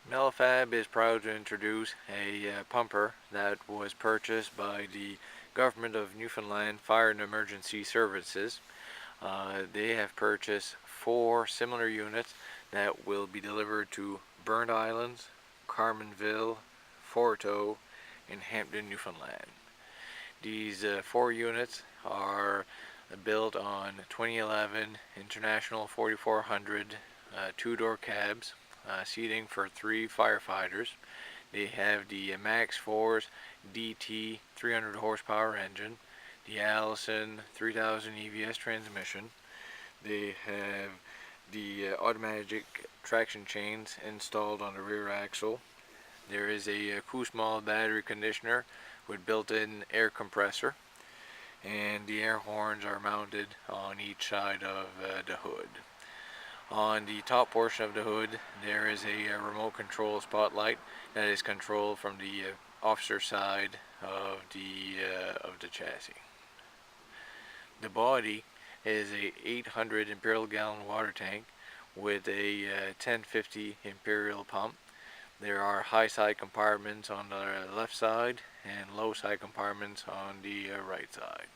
Metalfab is proud to introduce a pumper that was purchased by the Government of Newfoundland Fire and Emergency Services. They have purchased 4 similar units that will be delivered to Burnt Islands, Carmanville, Forteau, and Hampden, Newfoundland. These 4 units are built on 2011 International 4400 two-door cabs, seating for 3 firefighters. They have the Max 4's DT 300 horsepower engine, the Allison 3000 EVS transmission. They have the automatic traction chains installed on the rear axle. There is a small battery conditioner with built-in air compressor, and the air horns are mounted on each side of the hood. On the top portion of the hood there is a remote control spotlight that is controlled from the officer side of the chassis. The body is a 800 imperial gallon water tank with a 1050 imperial pump. There are high side compartments on the left side and low side compartments on the right side.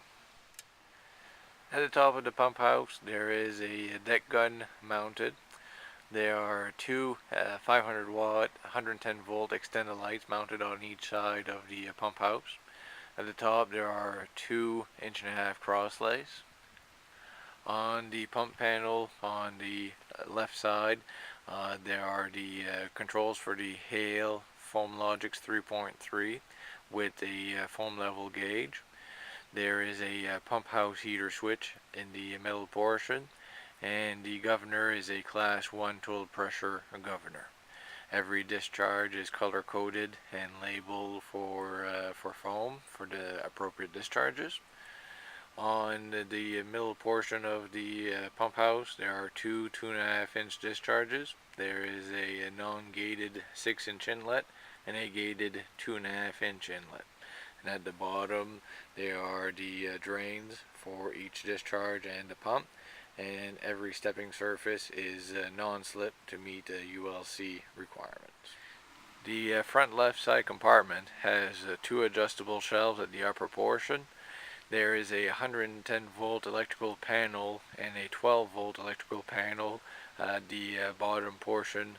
At the top of the pump house there is a deck gun mounted. There are 2 500 watt 110 volt extended lights mounted on each side of the pump house. At the top there are 2 1.5-inch crosslays. On the pump panel on the left side there are the controls for the Hale Foam Logix 3.3 with a foam level gauge. There is a pump house heater switch in the middle portion, and the governor is a class 1 total pressure governor. Every discharge is color coded and labeled for foam for the appropriate discharges. On the middle portion of the pump house there are 2 2.5-inch discharges. There is a non-gated 6-inch inlet and a gated 2.5-inch inlet. And at the bottom there are the drains for each discharge and the pump, and every stepping surface is non-slip to meet ULC requirements. The front left side compartment has 2 adjustable shelves at the upper portion. There is a 110 volt electrical panel and a 12 volt electrical panel at the bottom portion.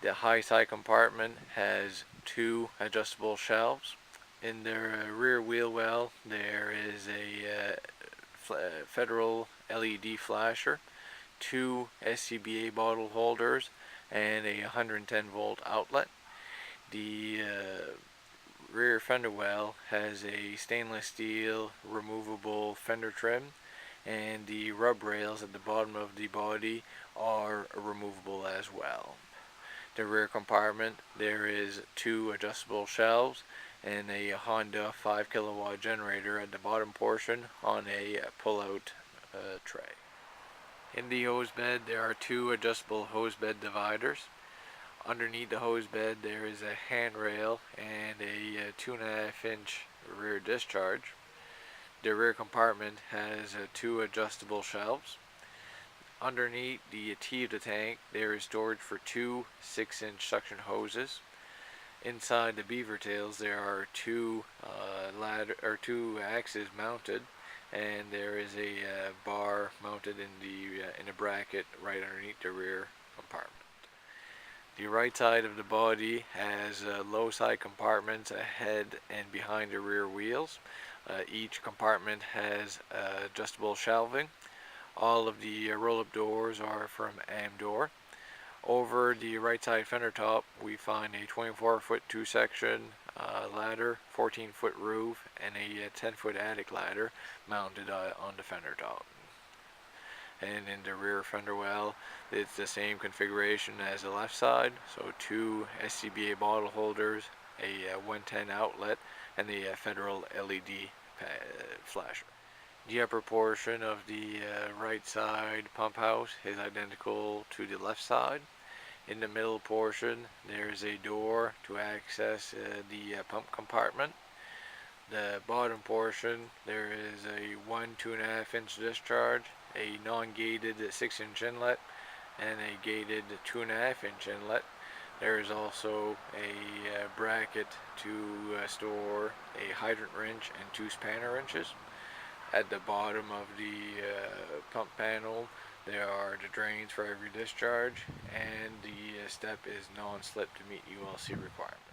The high side compartment has 2 adjustable shelves. In the rear wheel well there is a federal LED flasher, 2 SCBA bottle holders, and a 110 volt outlet. The rear fender well has a stainless steel removable fender trim, and the rub rails at the bottom of the body are removable as well. The rear compartment there is 2 adjustable shelves and a Honda 5 kilowatt generator at the bottom portion on a pull-out tray. In the hose bed there are 2 adjustable hose bed dividers. Underneath the hose bed there is a handrail and a 2.5-inch rear discharge. The rear compartment has 2 adjustable shelves. Underneath the T of the tank there is storage for 2 6-inch suction hoses. Inside the beaver tails there are 2 axes mounted, and there is a bar mounted in a bracket right underneath the rear compartment. The right side of the body has low side compartments ahead and behind the rear wheels. Each compartment has adjustable shelving. All of the roll-up doors are from Amdor. Over the right side fender top we find a 24-foot 2-section ladder, 14-foot roof, and a 10-foot attic ladder mounted on the fender top. And in the rear fender well it's the same configuration as the left side, so 2 SCBA bottle holders, a 110 outlet, and the federal LED flasher. The upper portion of the right side pump house is identical to the left side. In the middle portion there is a door to access the pump compartment. The bottom portion there is a 1 2.5-inch discharge, a non-gated 6-inch inlet, and a gated 2.5-inch inlet. There is also a bracket to store a hydrant wrench and 2 spanner wrenches. At the bottom of the pump panel there are the drains for every discharge, and the step is non-slip to meet ULC requirements.